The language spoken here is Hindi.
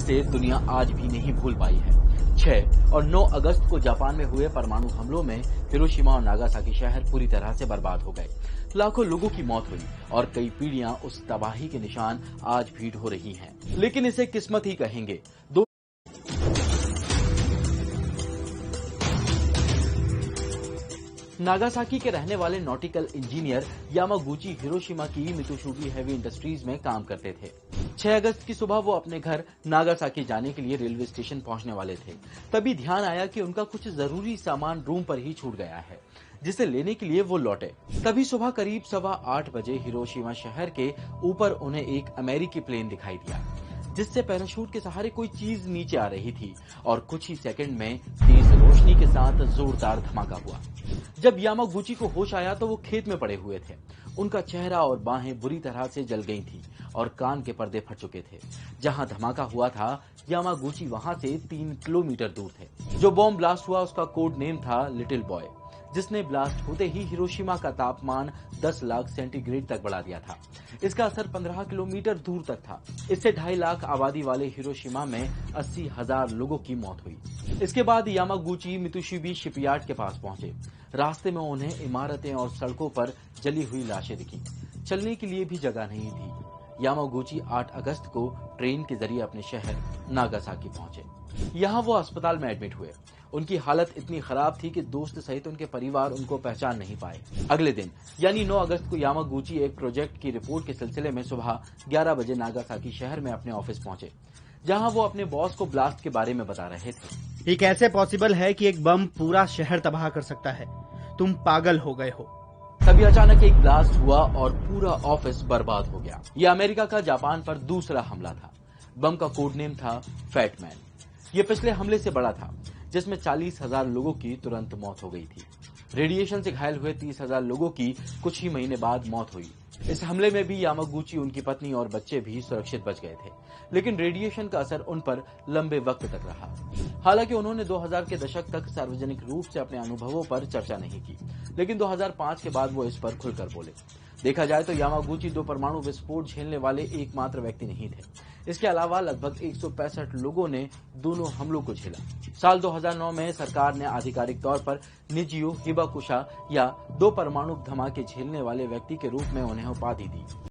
जिसे दुनिया आज भी नहीं भूल पाई है। 6 और 9 अगस्त को जापान में हुए परमाणु हमलों में हिरोशिमा और नागासाकी शहर पूरी तरह से बर्बाद हो गए। लाखों लोगों की मौत हुई और कई पीढ़ियां उस तबाही के निशान आज भी ढो रही हैं। लेकिन इसे किस्मत ही कहेंगे। नागासाकी के रहने वाले नॉटिकल इंजीनियर यामागुची हिरोशिमा की मित्सुबिशी हेवी इंडस्ट्रीज में काम करते थे। 6 अगस्त की सुबह वो अपने घर नागासाकी जाने के लिए रेलवे स्टेशन पहुंचने वाले थे। तभी ध्यान आया कि उनका कुछ जरूरी सामान रूम पर ही छूट गया है, जिसे लेने के लिए वो लौटे। तभी सुबह करीब 8:15 बजे हिरोशिमा शहर के ऊपर उन्हें एक अमेरिकी प्लेन दिखाई दिया, जिससे पैराशूट के सहारे कोई चीज नीचे आ रही थी और कुछ ही सेकंड में तेज रोशनी के साथ जोरदार धमाका हुआ। जब यामागुची को होश आया तो वो खेत में पड़े हुए थे। उनका चेहरा और बाहें बुरी तरह से जल गई थी और कान के पर्दे फट चुके थे। जहां धमाका हुआ था, यामागुची वहां से 3 किलोमीटर दूर थे। जो बॉम्ब ब्लास्ट हुआ उसका कोड नेम था लिटिल बॉय, जिसने ब्लास्ट होते ही हिरोशिमा का तापमान 10 लाख सेंटीग्रेड तक बढ़ा दिया था। इसका असर 15 किलोमीटर दूर तक था। इससे 2.5 लाख आबादी वाले हिरोशिमा में 80,000 लोगों की मौत हुई। इसके बाद यामागुची मित्सुबिशी शिपयार्ड के पास पहुंचे। रास्ते में उन्हें इमारतें और सड़कों पर जली हुई लाशें दिखी। चलने के लिए भी जगह नहीं थी। यामागुची 8 अगस्त को ट्रेन के जरिए अपने शहर नागासाकी पहुंचे। यहां वो अस्पताल में एडमिट हुए। उनकी हालत इतनी खराब थी कि दोस्त सहित उनके परिवार उनको पहचान नहीं पाए। अगले दिन यानी 9 अगस्त को यामागुची एक प्रोजेक्ट की रिपोर्ट के सिलसिले में सुबह 11 बजे नागासाकी शहर में अपने ऑफिस पहुंचे, जहां वो अपने बॉस को ब्लास्ट के बारे में बता रहे थे। ये कैसे पॉसिबल है कि एक बम पूरा शहर तबाह कर सकता है? तुम पागल हो गए हो। तभी अचानक एक ब्लास्ट हुआ और पूरा ऑफिस बर्बाद हो गया। यह अमेरिका का जापान पर दूसरा हमला था। बम का कोड नेम था फैटमैन। यह पिछले हमले से बड़ा था, जिसमें 40,000 लोगों की तुरंत मौत हो गई थी। रेडिएशन से घायल हुए 30,000 लोगों की कुछ ही महीने बाद मौत हुई। इस हमले में भी यामागुची, उनकी पत्नी और बच्चे भी सुरक्षित बच गए थे, लेकिन रेडिएशन का असर उन पर लंबे वक्त तक रहा। हालांकि उन्होंने 2000 के दशक तक सार्वजनिक रूप से अपने अनुभवों पर चर्चा नहीं की, लेकिन 2005 के बाद वो इस पर खुलकर बोले। देखा जाए तो यामागुची 2 परमाणु विस्फोट झेलने वाले एकमात्र व्यक्ति नहीं थे। इसके अलावा लगभग 165 लोगों ने दोनों हमलों को झेला। साल 2009 में सरकार ने आधिकारिक तौर पर निजियो हिबाकुशा या 2 परमाणु धमाके झेलने वाले व्यक्ति के रूप में उन्हें उपाधि दी।